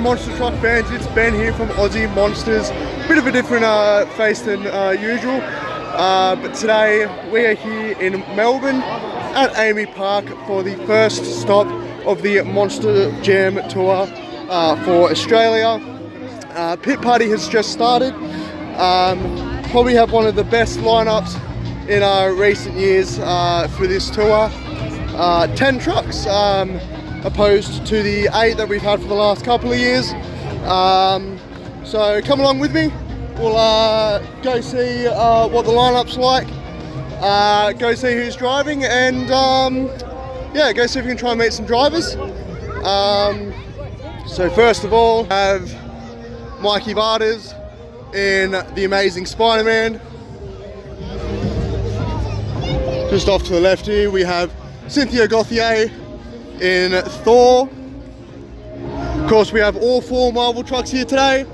monster truck fans, it's Ben here from Aussie Monsters. Bit of a different face than usual, but today we are here in Melbourne at Jaimie Park for the first stop of the Monster Jam Tour for Australia. Pit party has just started. Probably have one of the best lineups in recent years for this tour. 10 trucks opposed to the 8 that we've had for the last couple of years. So come along with me. We'll go see what the lineup's like, go see who's driving, and yeah, go see if we can try and meet some drivers. So first of all, I have Mikey Vaters in the Amazing Spider-Man. Just off to the left here we have Cynthia Gauntier in Thor. Of course, we have all 4 Marvel trucks here today.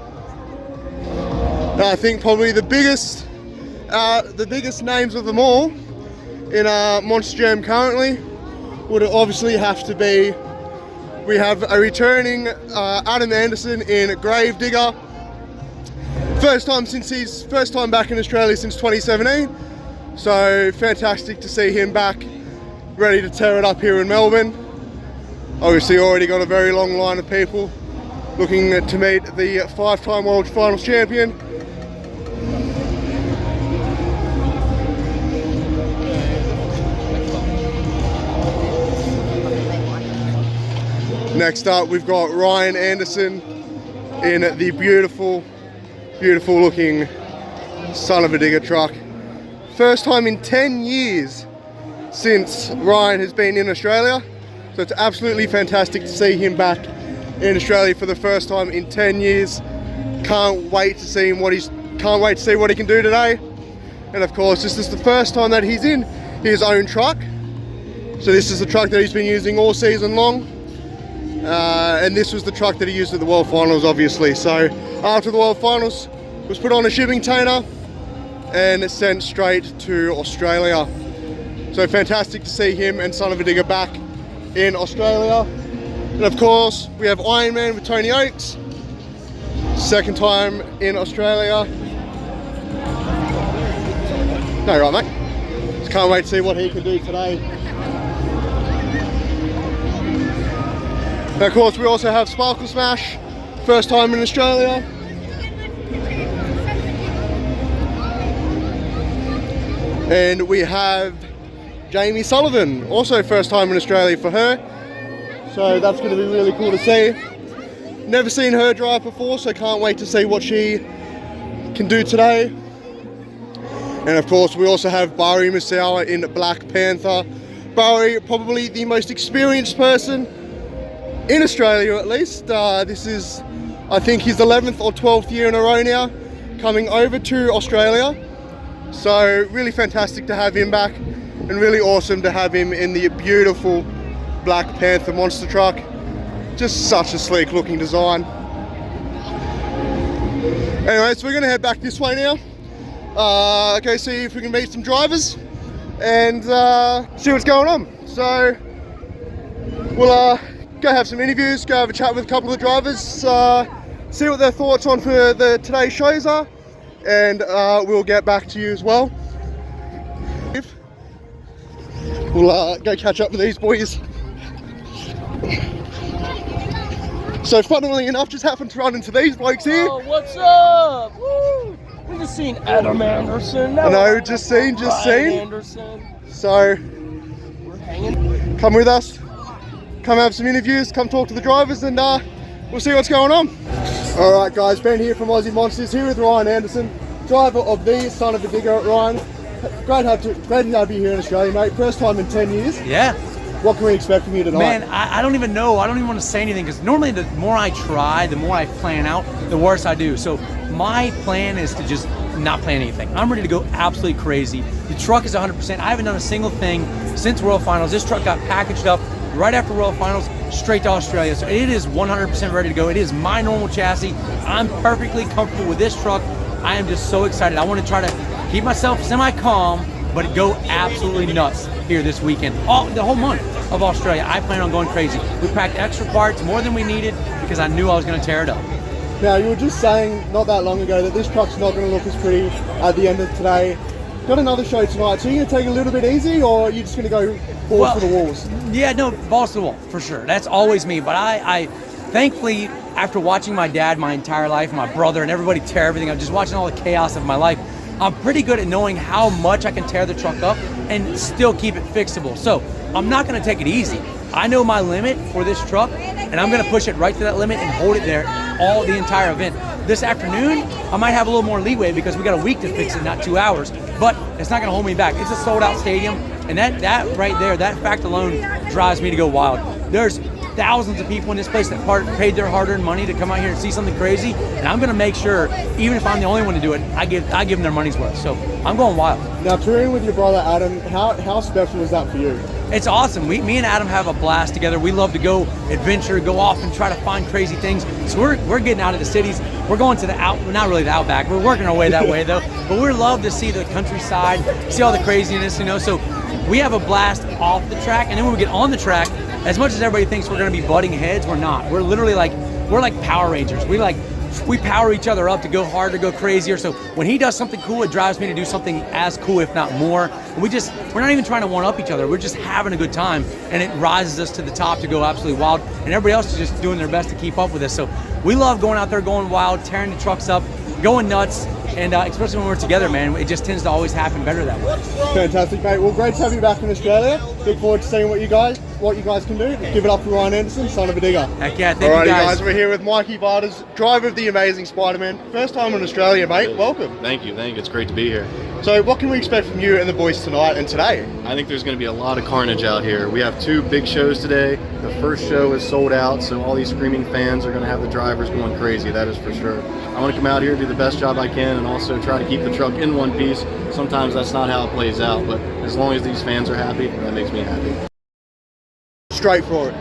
I think probably the biggest names of them all in Monster Jam currently would obviously have to be, we have a returning Adam Anderson in Gravedigger. First time back in Australia since 2017. So fantastic to see him back, ready to tear it up here in Melbourne. Obviously already got a very long line of people looking to meet the 5-time World Finals champion. Next up we've got Ryan Anderson in the beautiful looking son of a digger truck. First time in 10 years since Ryan has been in Australia. So it's absolutely fantastic to see him back in Australia for the first time in 10 years. Can't wait to see what he can do today. And of course, this is the first time that he's in his own truck. So this is the truck that he's been using all season long. And this was the truck that he used at the World Finals, obviously. So after the World Finals, was put on a shipping container and sent straight to Australia. So fantastic to see him and Son of a Digger back in Australia. And of course, we have Iron Man with Tony Ochs. Second time in Australia. No, right, mate. Just can't wait to see what he can do today. And of course, we also have Sparkle Smash, first time in Australia. And we have Jaimie Sullivan, also first time in Australia for her. So that's going to be really cool to see. Never seen her drive before, so can't wait to see what she can do today. And of course, we also have Bari Musawwir in Black Panther. Bari, probably the most experienced person in Australia at least. This is, I think, his 11th or 12th year in a row now, coming over to Australia. So really fantastic to have him back, and really awesome to have him in the beautiful Black Panther monster truck. Just such a sleek looking design. Anyway, so we're gonna head back this way now. Go see if we can meet some drivers and see what's going on. So we'll go have some interviews, go have a chat with a couple of the drivers, see what their thoughts on for today's shows are, and we'll get back to you as well. We'll go catch up with these boys. So funnily enough, just happened to run into these blokes here. Oh, what's up? Woo! We just seen Adam Anderson. I know, just seen. Anderson. So, We're hanging. come with us, come have some interviews, come talk to the drivers, and we'll see what's going on. All right, guys, Ben here from Aussie Monsters, here with Ryan Anderson, driver of the Son of a Digger. Ryan, great to have you here in Australia, mate. First time in 10 years. Yeah. What can we expect from you tonight? Man, I don't even know. I don't even want to say anything, because normally the more I try, the more I plan out, the worse I do. So my plan is to just not plan anything. I'm ready to go absolutely crazy. The truck is 100%. I haven't done a single thing since World Finals. This truck got packaged up right after World Finals, straight to Australia. So it is 100% ready to go. It is my normal chassis. I'm perfectly comfortable with this truck. I am just so excited. I want to try to keep myself semi-calm, but go absolutely nuts here this weekend. The whole month of Australia, I plan on going crazy. We packed extra parts, more than we needed. because I knew I was going to tear it up. Now, you were just saying not that long ago that this truck's not going to look as pretty at the end of today. Got another show tonight, so you're going to take it a little bit easy, or are you just going to go balls to the walls? Yeah, no, balls to the wall, for sure. That's always me. But I thankfully, after watching my dad my entire life, my brother, and everybody tear everything up, just watching all the chaos of my life, I'm pretty good at knowing how much I can tear the truck up and still keep it fixable. So I'm not going to take it easy. I know my limit for this truck, and I'm going to push it right to that limit and hold it there all the entire event. This afternoon, I might have a little more leeway because we got a week to fix it, not 2 hours, but it's not going to hold me back. It's a sold-out stadium, and that right there, that fact alone drives me to go wild. There's thousands of people in this place that paid their hard-earned money to come out here and see something crazy, and I'm going to make sure, even if I'm the only one to do it, I give them their money's worth. So I'm going wild. Now, touring with your brother Adam, how special is that for you? It's awesome. Me and Adam have a blast together. We love to go adventure, go off and try to find crazy things. So we're getting out of the cities. We're going to not really the outback. We're working our way that way though. But we love to see the countryside, see all the craziness, So we have a blast off the track, and then when we get on the track, as much as everybody thinks we're going to be butting heads, we're not. We're literally like Power Rangers. We power each other up to go harder, go crazier. So when he does something cool, it drives me to do something as cool, if not more. And we're not even trying to one-up each other. We're just having a good time, and it rises us to the top to go absolutely wild. And everybody else is just doing their best to keep up with us. So we love going out there, going wild, tearing the trucks up, going nuts, and especially when we're together, man, it just tends to always happen better that way. Fantastic, mate. Well, great to have you back in Australia. Look forward to seeing what you guys can do. Give it up for Ryan Anderson, son of a digger. Heck yeah, thank you Alrighty, guys. We're here with Mikey Vaters, driver of the amazing Spider-Man. First time in Australia, mate. Welcome. Thank you. It's great to be here. So what can we expect from you and the boys tonight and today? I think there's going to be a lot of carnage out here. We have 2 big shows today. The first show is sold out, so all these screaming fans are going to have the drivers going crazy, that is for sure. I want to come out here, do the best job I can, and also try to keep the truck in one piece. Sometimes that's not how it plays out, but as long as these fans are happy, that makes me happy. Straight for it.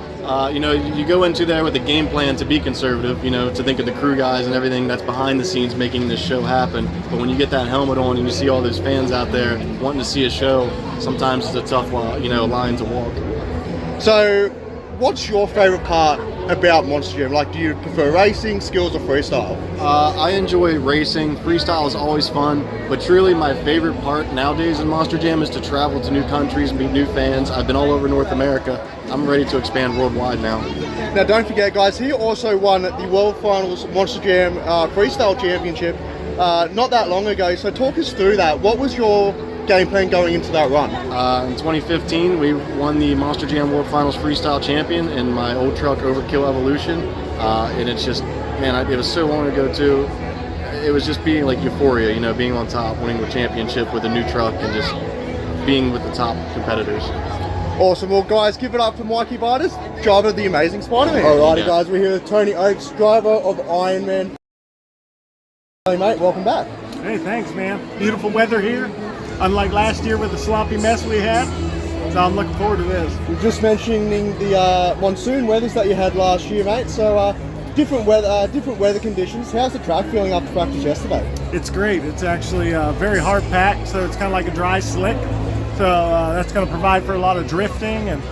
You go into there with a game plan to be conservative, to think of the crew guys and everything that's behind the scenes making this show happen. But when you get that helmet on and you see all those fans out there wanting to see a show, sometimes it's a tough, line to walk. So, what's your favorite part about Monster Jam? Like, do you prefer racing, skills, or freestyle? I enjoy racing. Freestyle is always fun, but truly my favorite part nowadays in Monster Jam is to travel to new countries, meet new fans. I've been all over North America. I'm ready to expand worldwide now. Now, don't forget, guys, he also won the World Finals Monster Jam Freestyle Championship not that long ago. So talk us through that. What was your game plan going into that run? In 2015, we won the Monster Jam World Finals Freestyle Champion in my old truck Overkill Evolution. And it's just, man, it was so long ago too. It was just being like euphoria, being on top, winning the championship with a new truck and just being with the top competitors. Awesome. Well, guys, give it up for Mikey Vaters, driver of the amazing Spider-Man. Alrighty, guys, we're here with Tony Ochs, driver of Iron Man. Hey, mate, welcome back. Hey, thanks, man. Beautiful weather here. Unlike last year with the sloppy mess we had. So I'm looking forward to this. You're just mentioning the monsoon weathers that you had last year, mate. So different weather conditions. How's the track feeling after practice yesterday? It's great. It's actually very hard packed, so it's kind of like a dry slick. So that's going to provide for a lot of drifting. And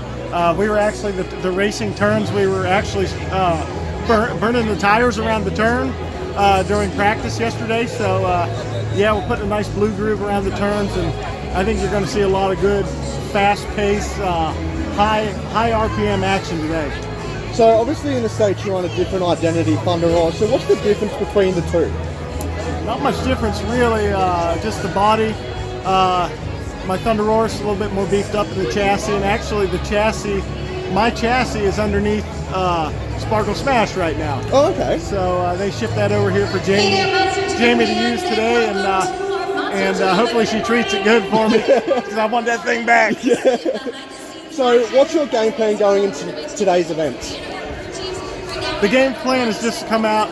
we were actually, the racing turns, we were actually burning the tires around the turn during practice yesterday. So yeah, we're putting a nice blue groove around the turns, and I think you're going to see a lot of good, fast-paced, high RPM action today. So obviously in the States you're on a different identity, Thunder Roar. So what's the difference between the two? Not much difference really, just the body. My Thunder Roar is a little bit more beefed up in the chassis, and actually my chassis is underneath Sparkle Smash right now. Oh, okay. So they shipped that over here for Jaimie to use today, and hopefully she treats it good for me, because I want that thing back. Yeah. So what's your game plan going into today's events? The game plan is just to come out,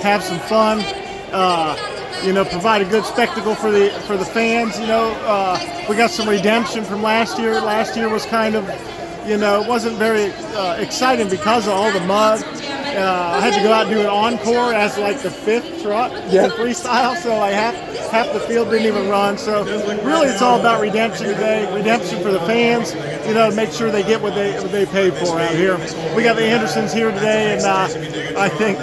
have some fun, provide a good spectacle for the fans. We got some redemption from last year. Last year was kind of, it wasn't very exciting because of all the mud I had to go out and do an encore as like the 5th truck Yeah. to freestyle, so like half the field didn't even run. So really, it's all about redemption today. Redemption for the fans, you know, to make sure they get what they paid for out here. We got the Andersons here today, and I think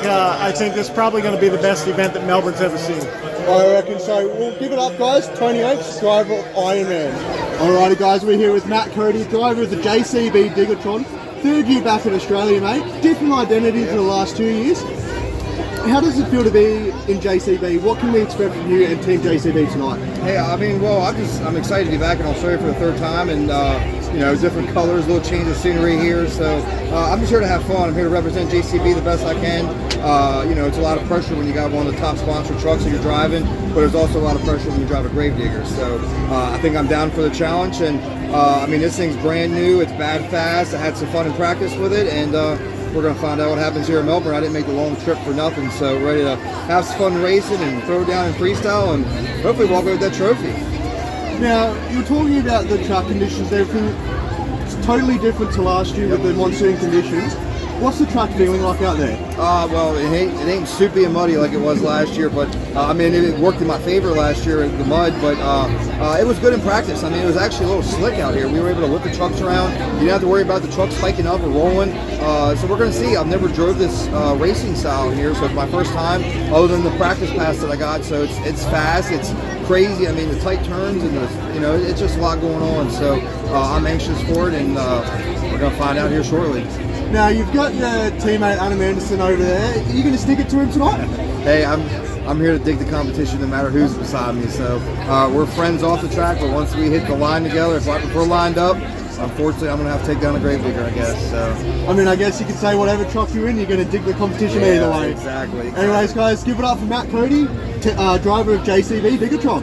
this is probably going to be the best event that Melbourne's ever seen. I reckon so. We'll give it up, guys. Tony Ochs, driver of Ironman. Alrighty, guys, we're here with Matt Cody, driver of the JCB Diggertron. 3rd year back in Australia, mate. Different identity for the last 2 years. How does it feel to be in JCB? What can we expect from you and Team JCB tonight? Hey, I mean, well, I'm excited to be back in Australia for the 3rd time, and you know, different colors, a little change of scenery here. So I'm just here to have fun. I'm here to represent JCB the best I can. You know, it's a lot of pressure when you got one of the top sponsored trucks that you're driving, but there's also a lot of pressure when you drive a Gravedigger. So I think I'm down for the challenge, and I mean, this thing's brand new. It's bad fast. I had some fun in practice with it, and we're going to find out what happens here in Melbourne. I didn't make the long trip for nothing, so ready to have some fun racing and throw down in freestyle and hopefully walk away with that trophy. Now, you're talking about the track conditions, everything. It's totally different to last year with the monsoon conditions. What's the track feeling like out there? Well, it ain't soupy and muddy like it was last year, but I mean, it worked in my favor last year in the mud, but it was good in practice. I mean, it was actually a little slick out here. We were able to whip the trucks around. You didn't have to worry about the trucks spiking up or rolling. So we're going to see. I've never drove this racing style here, so it's my first time, other than the practice pass that I got. So it's fast, it's crazy. I mean, the tight turns and you know, it's just a lot going on. So I'm anxious for it, and we're going to find out here shortly. Now, you've got your teammate Adam Anderson over there. Are you going to stick it to him tonight? Hey, I'm here to dig the competition no matter who's beside me. So we're friends off the track, but once we hit the line together, if we're lined up, unfortunately I'm going to have to take down a Gravedigger, I guess. So I mean, I guess you could say whatever truck you're in, you're going to dig the competition either way. Exactly. Anyways, guys, give it up for Matt Cody, driver of JCB Diggertron.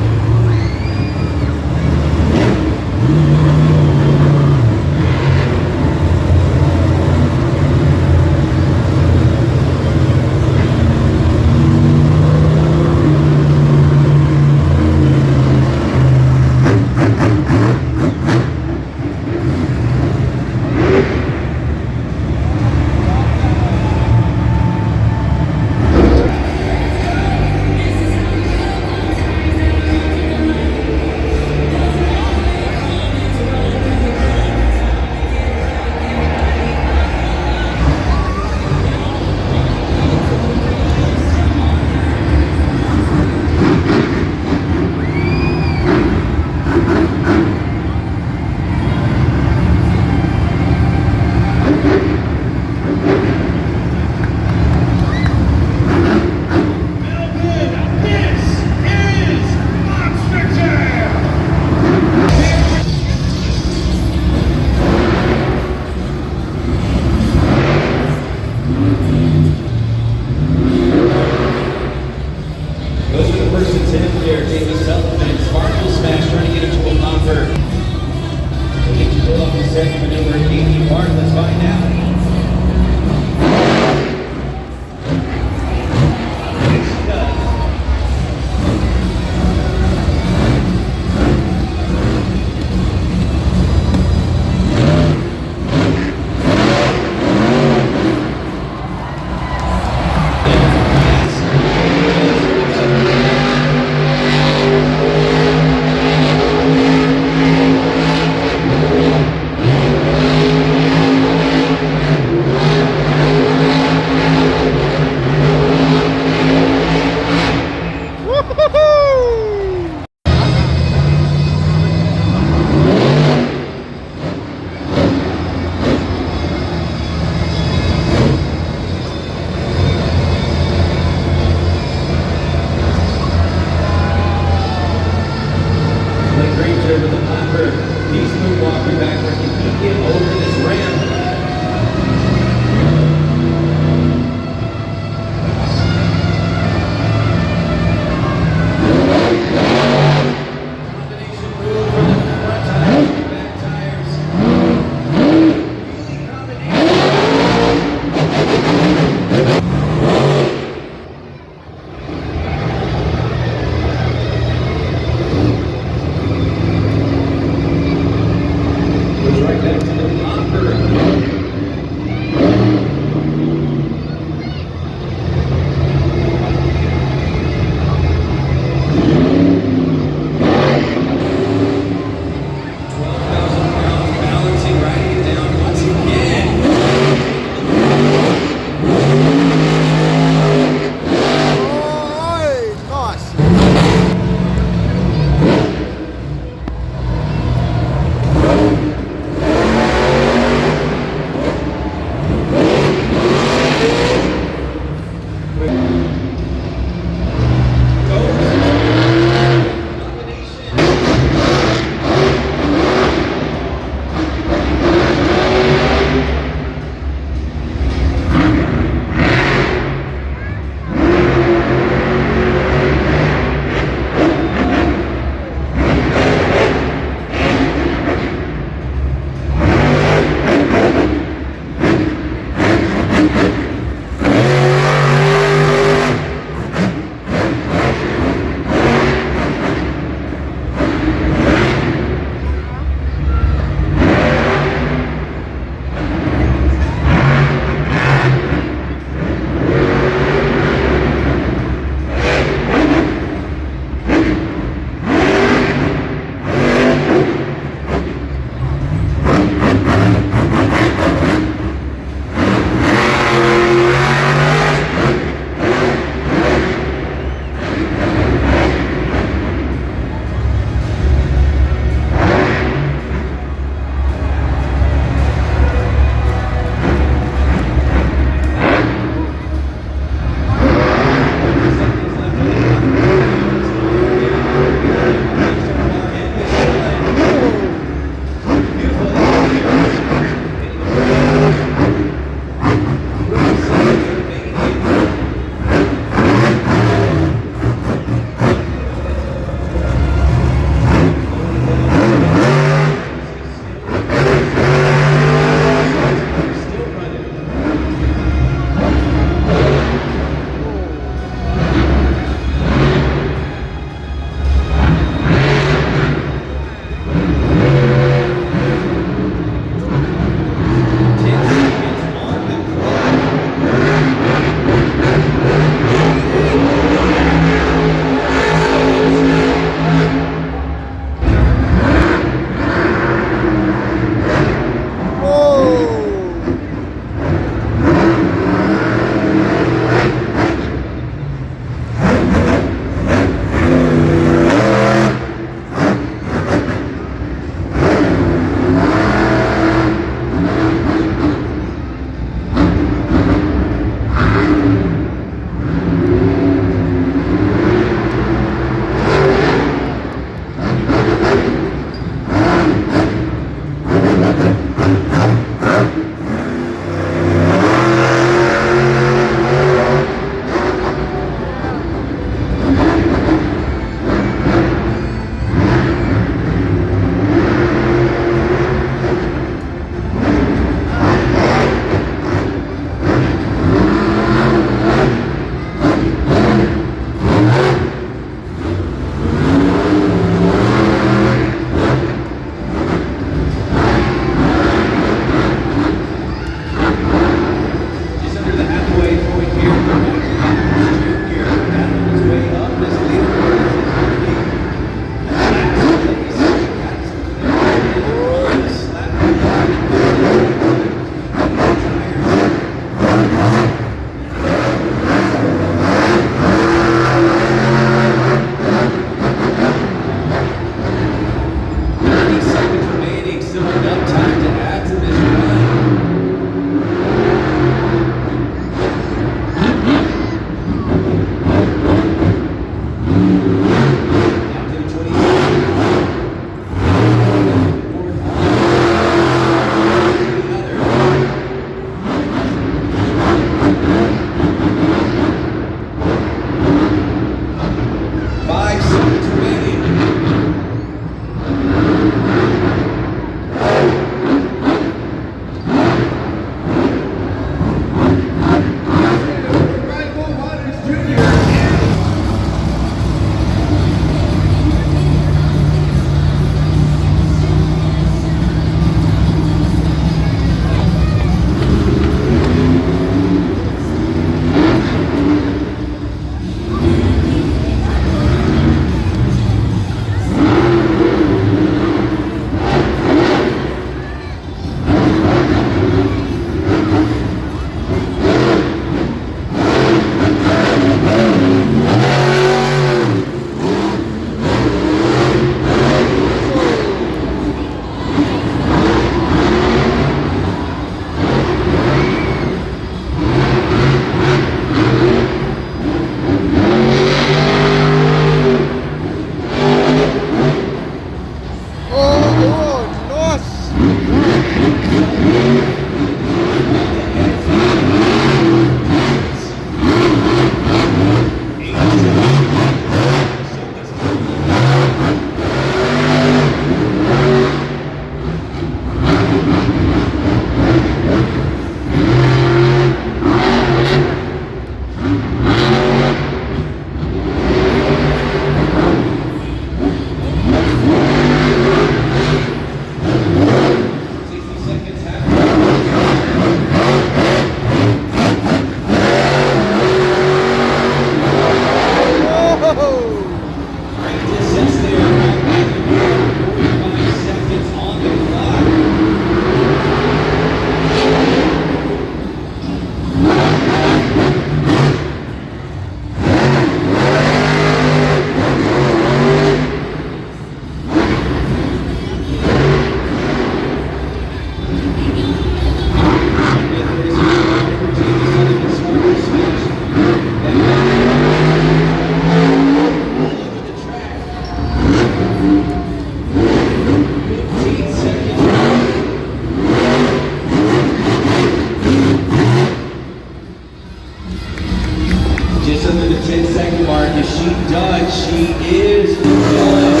Just under the 10-second mark. Is she done? She is done.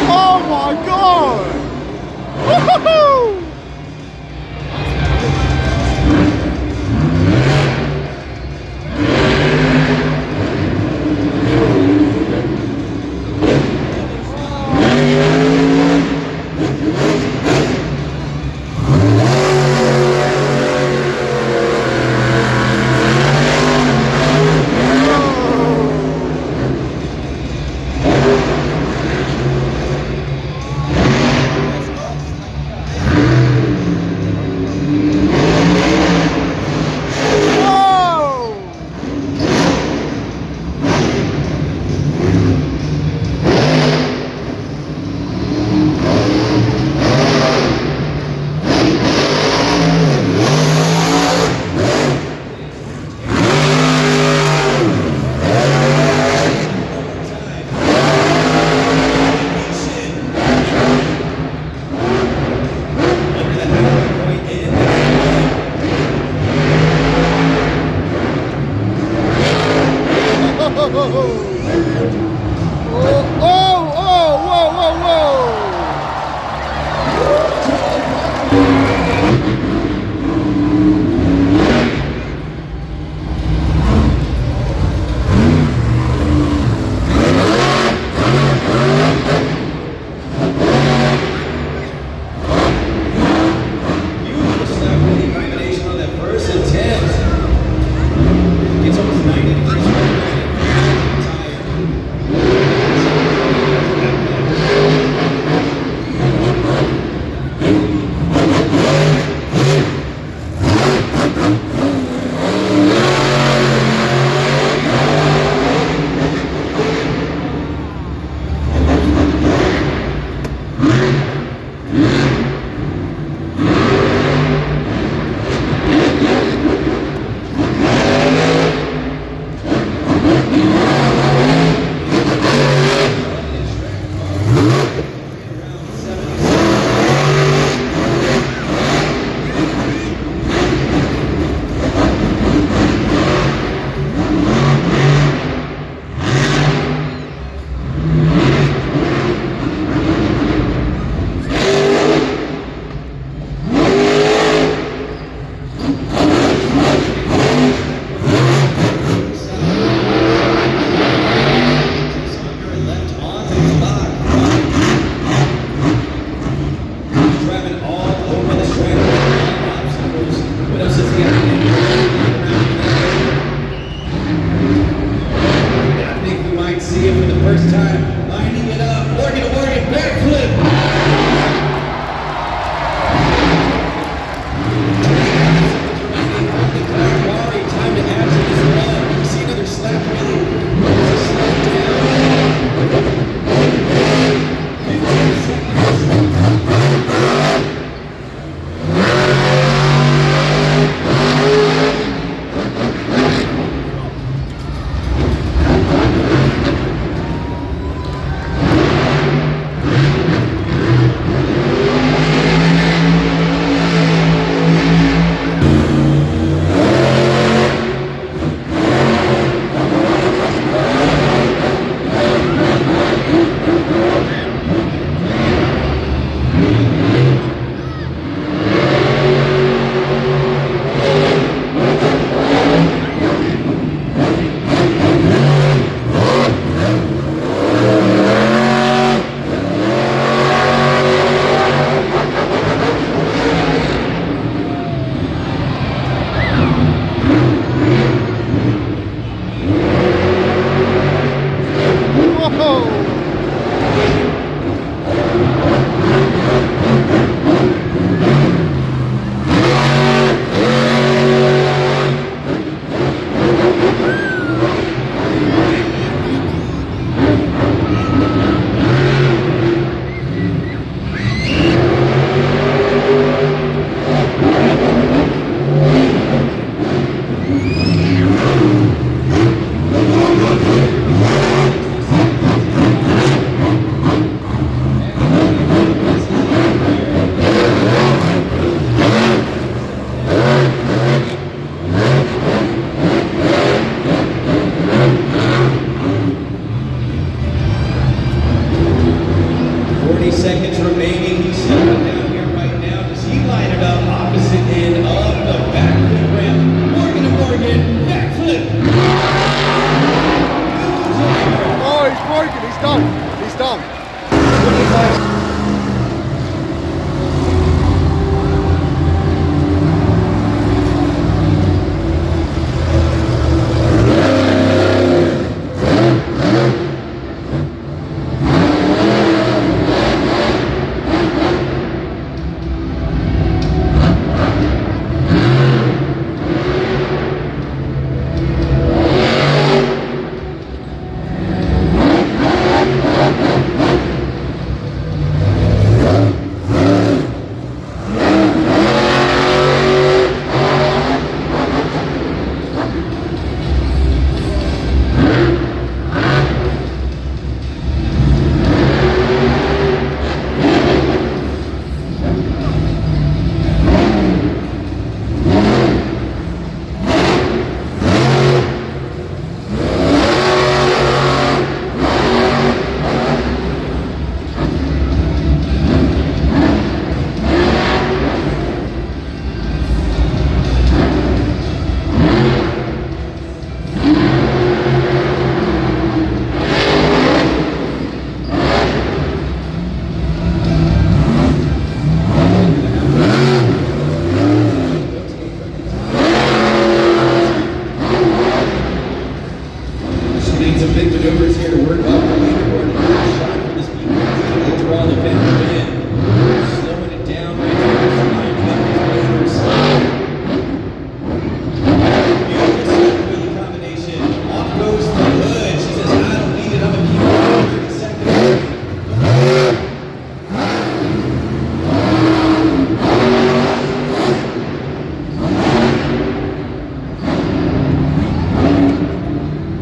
Oh my god! Woohoo!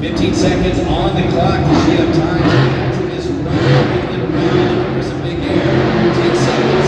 15 seconds on the clock. Does she have time to capture this run? Making it around, looking for some big air. 10 seconds.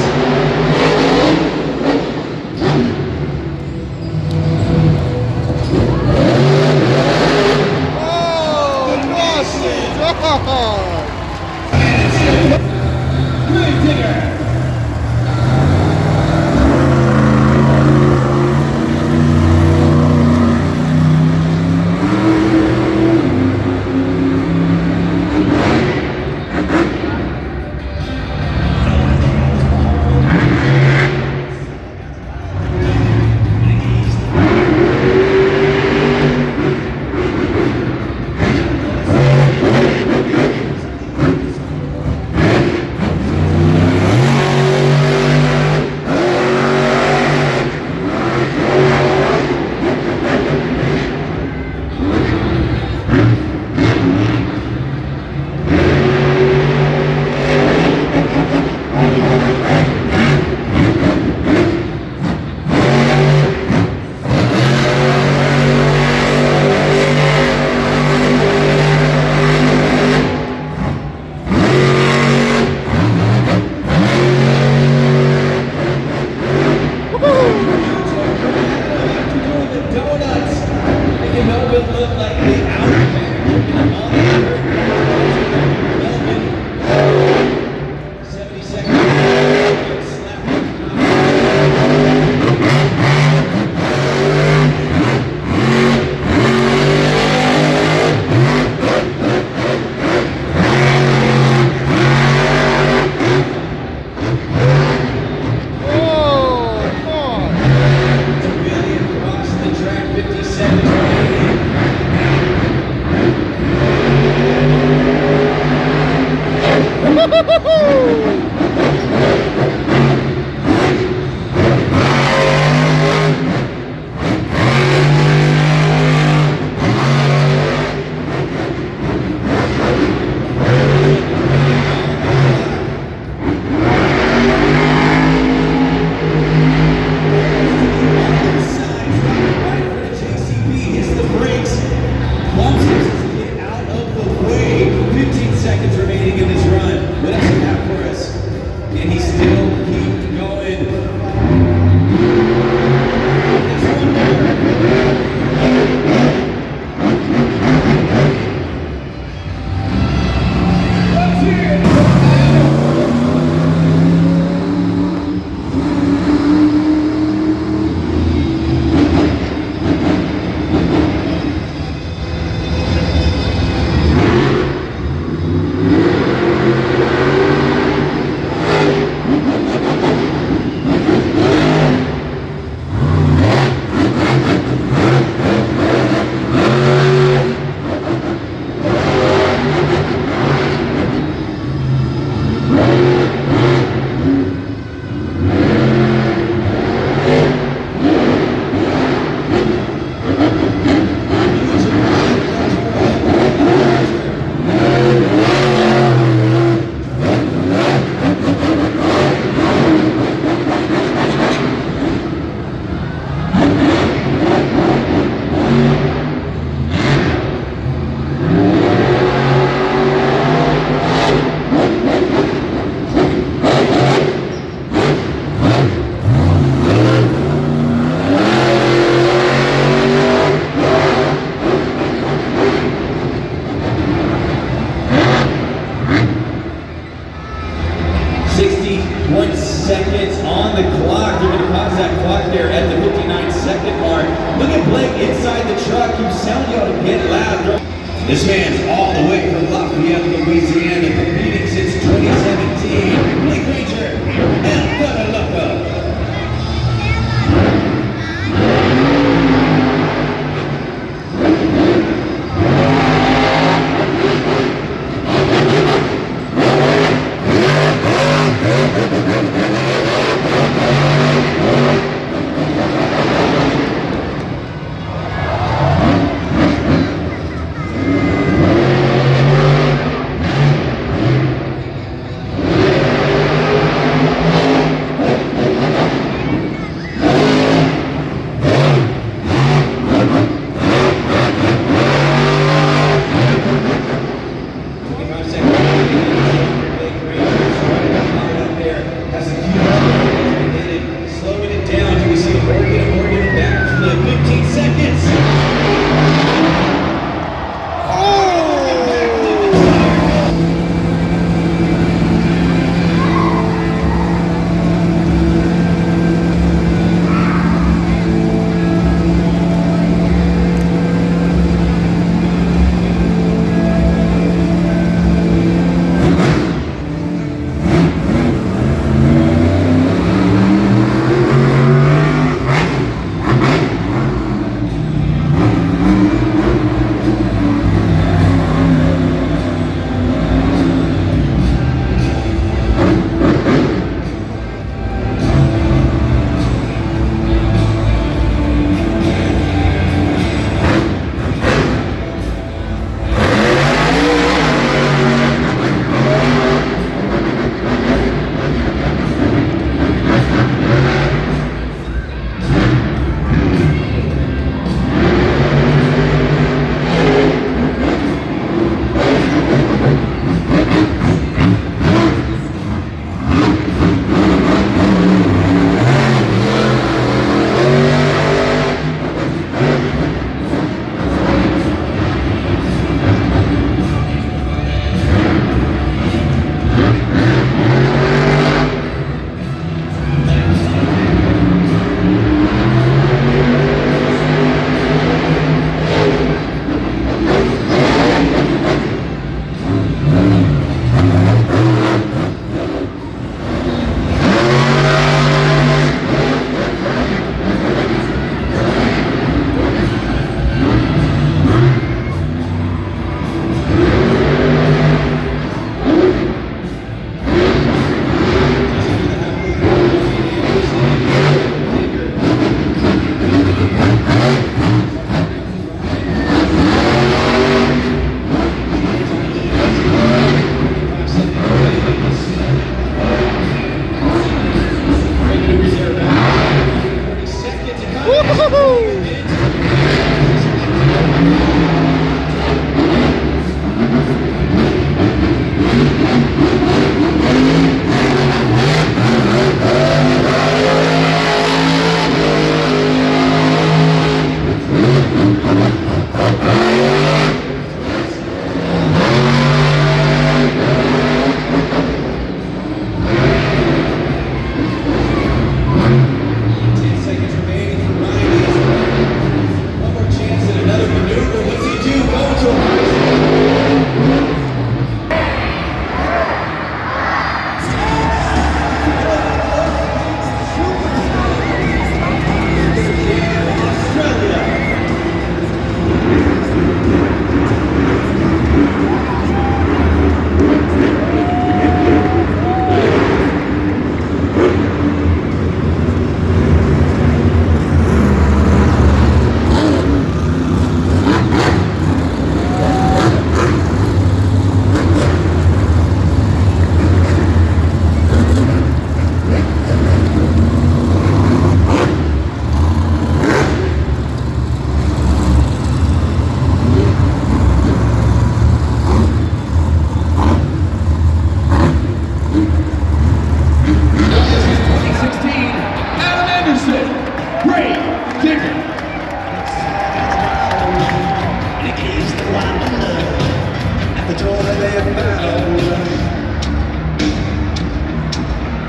This man's all the way from Lafayette, Louisiana, competing since 2017. Blake Granger, El Gutta Loco.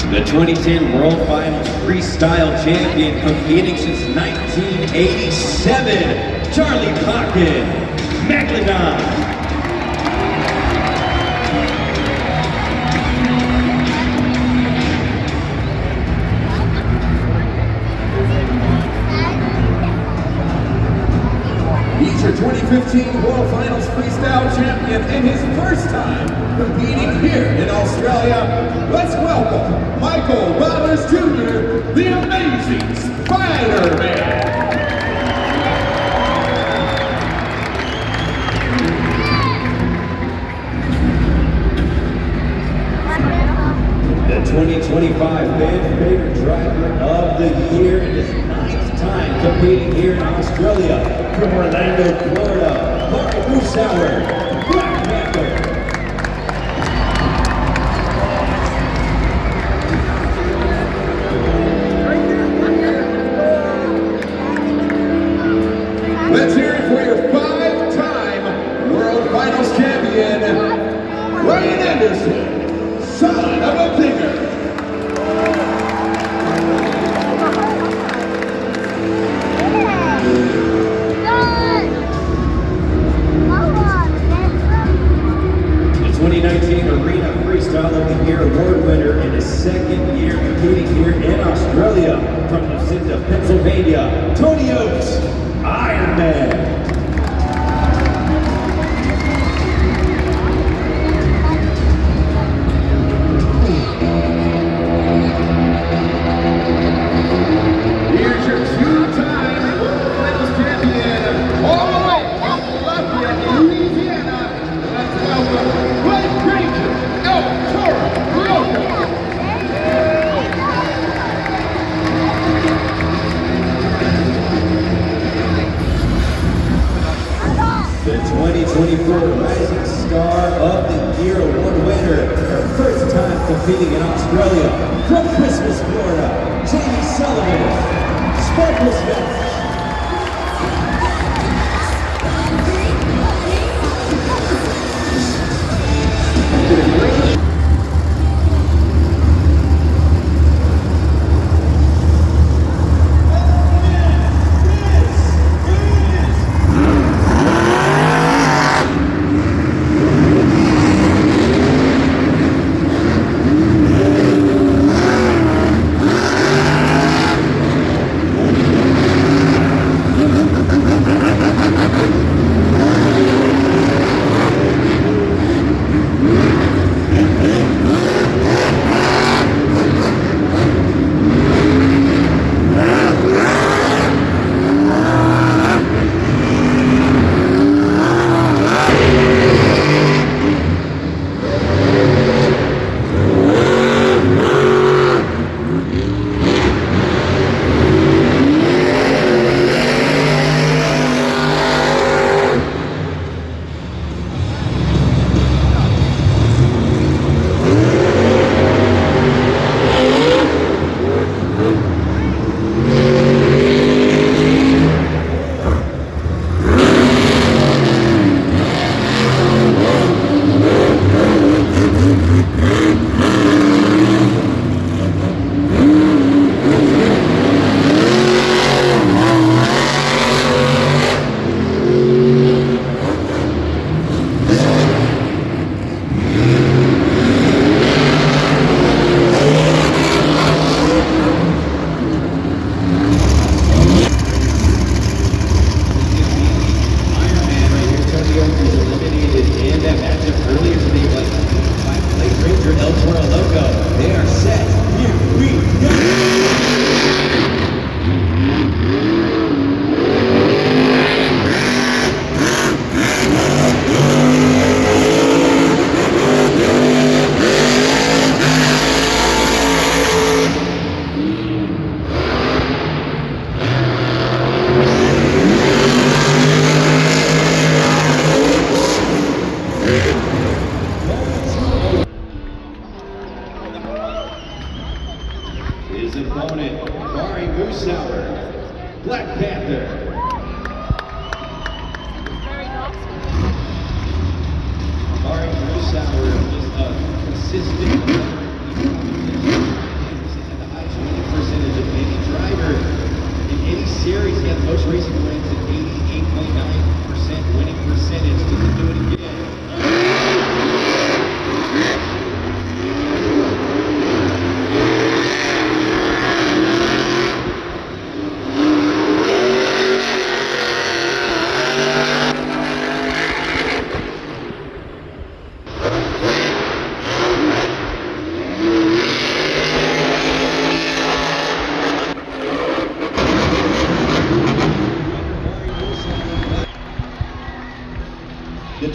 The 2010 World Finals Freestyle Champion, competing since 1987, Charlie Paulken Cynthia. He's your 2015 World Finals Freestyle Champion and his first time competing here in Australia. Let's welcome Vaters Jr., the amazing Spider-Man. The 2025 Fan Favorite Driver of the Year and his 9th time competing here in Australia. From Orlando, Florida, Bari Musawwir, Black Panther. Let's hear it for your 5-time World Finals champion, Ryan Anderson, son of a Digger. The 2019 Arena Freestyle of the Year award winner in his 2nd year competing here in Australia. From Lucinda, Pennsylvania, Tony Ochs, Iron Man. Here's your 2-time World Finals champion, all the way from Lafayette, Louisiana. Let's welcome Granger, the 2024 Rising Star of the Year award winner, her first time competing in Australia. From Christmas, Florida, Jaimie Sullivan, Sparkles Vest.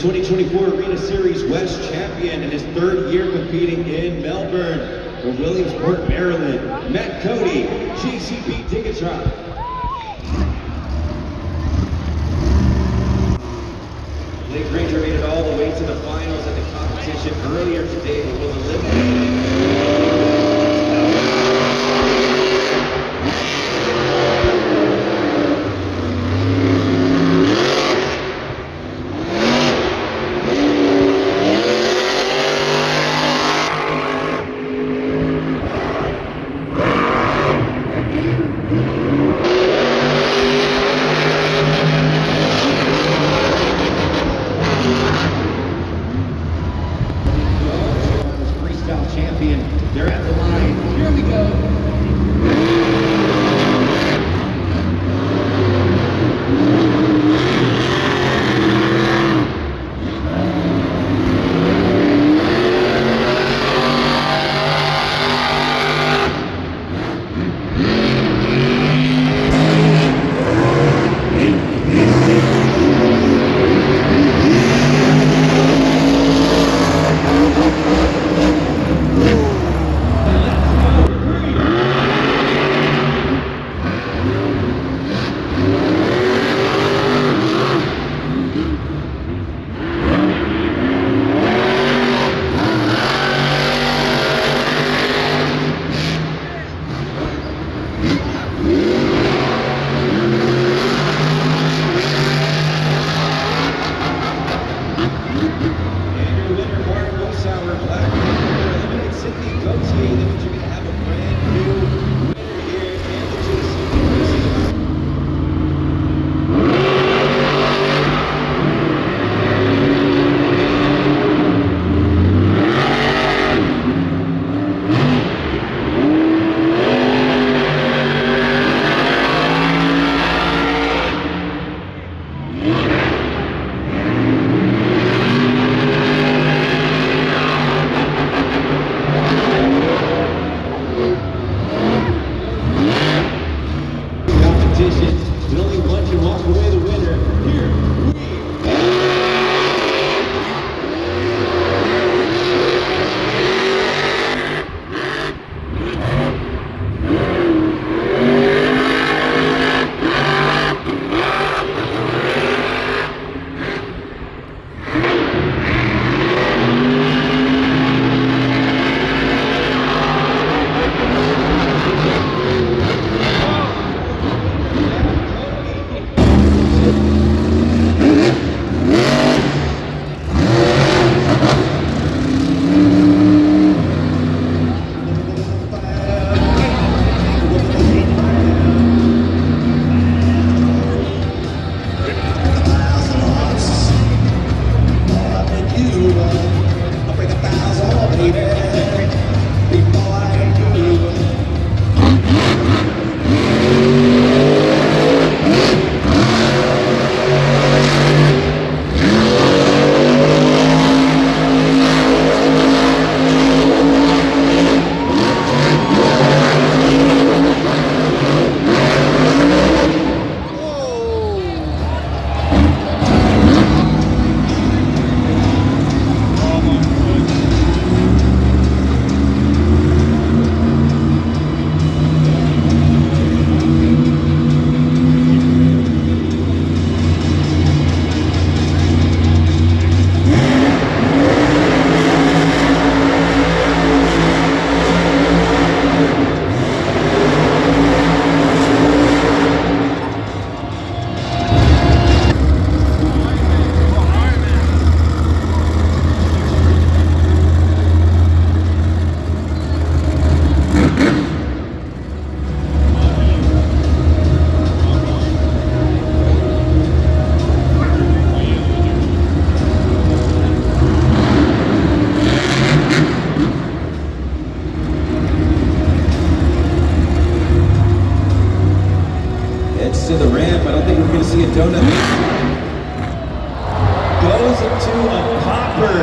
2024 Arena Series West champion in his third year competing in Melbourne. From Williamsport, Maryland, Matt Cody, JCB Digatron. Blake Granger made it all the way to the finals at the competition earlier today, but was eliminated. They're at the line. Here we go. And your winner, Bari Musawwir, Black Paulken Cynthia Gauntier, that means you're going to have a brand new winner here in the JCB Racing. Competition, and only one can walk away the winner. Here we go. To the ramp. I don't think we're going to see a donut. Goes into a popper.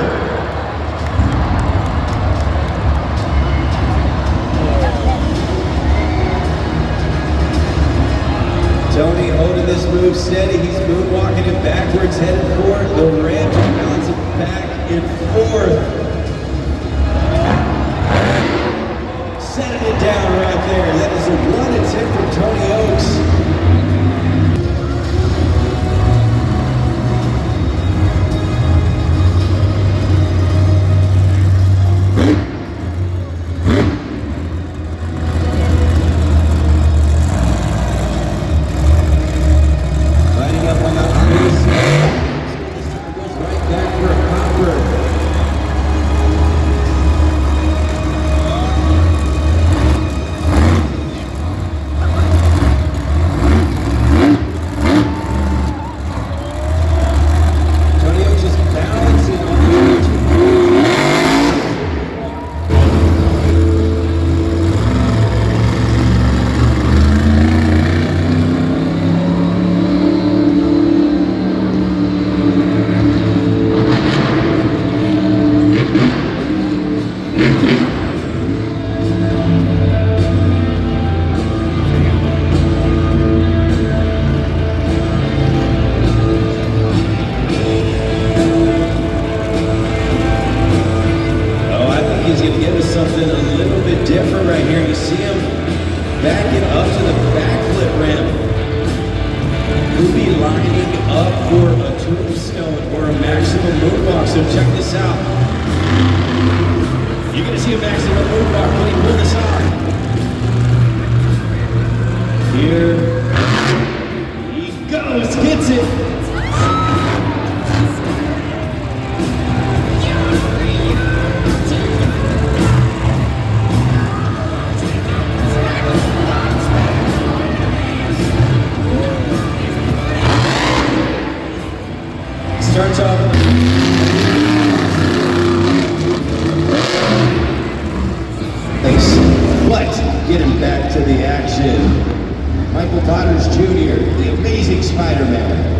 Tony holding this move steady. He's moonwalking it backwards, headed for the ramp. in fourth. Setting it down right there. That is a 1-10 from Tony Ochs. Getting back to the action. Vaters Jr., the amazing Spider-Man.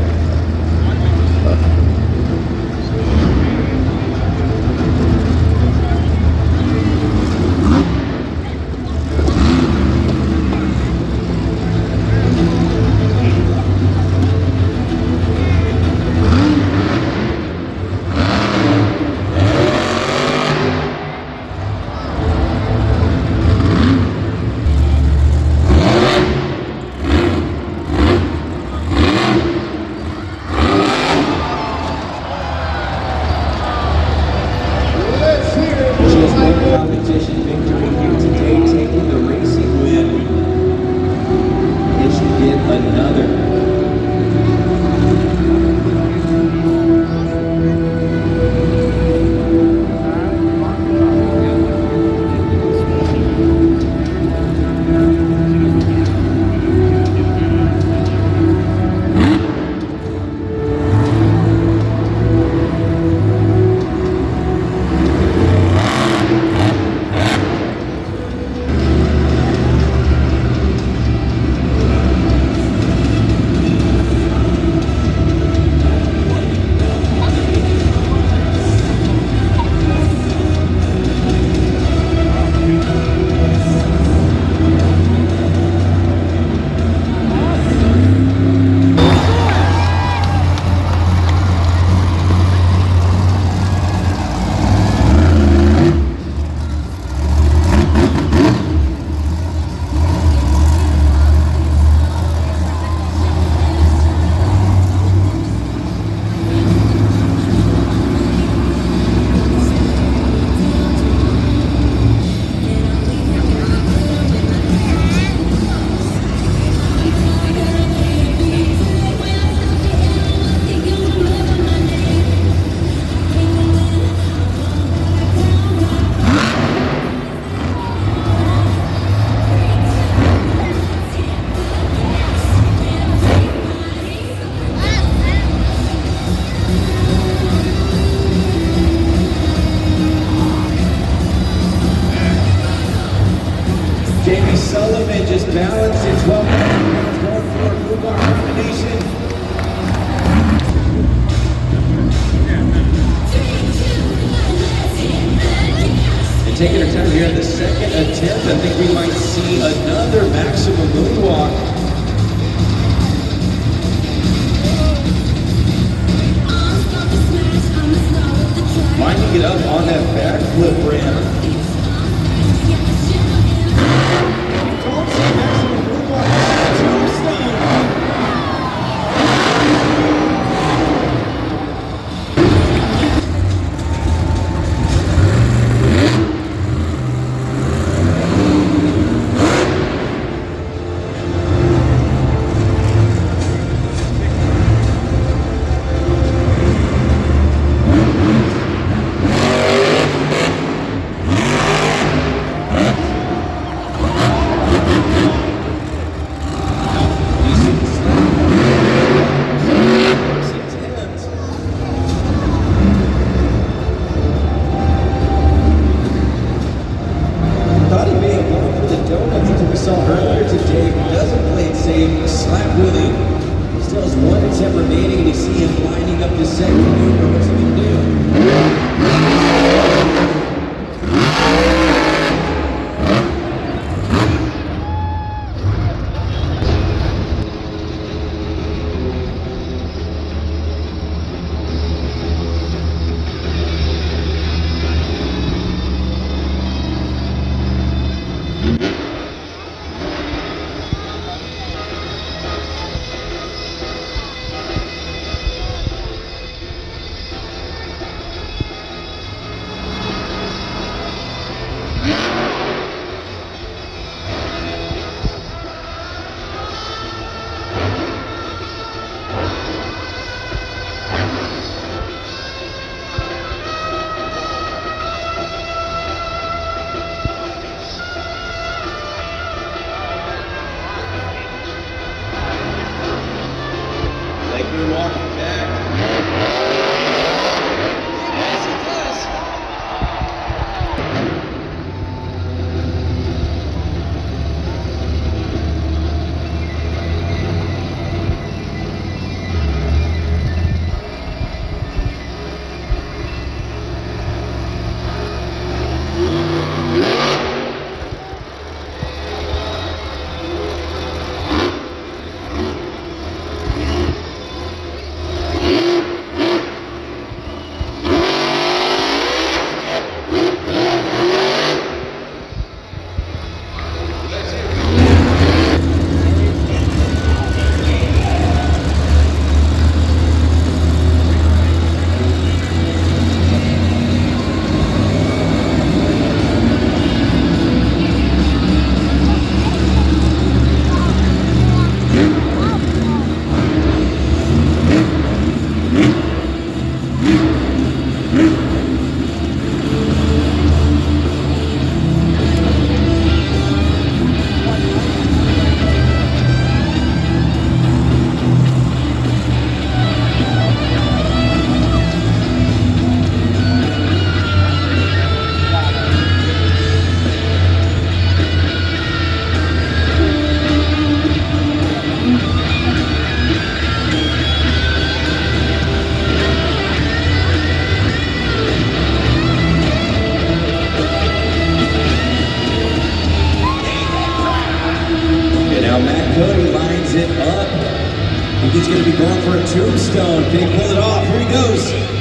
Jaimie Sullivan just balanced at 12 pounds, going for a Rubar combination. And taking her time here in the second attempt, I think we might see another maximum moonwalk. flip rim. Thompson next to the blue line. Tombstone. Thought he may have gone for the donuts as we saw earlier today, but doesn't play it safe. Slap with him. He still has 1 attempt remaining, and you see him lining up his second maneuver. What's he going to do? Lakeman walking back. Yes, he does. Cody lines it up. I think he's going to be going for a tombstone. Can he pull it off? Here he goes.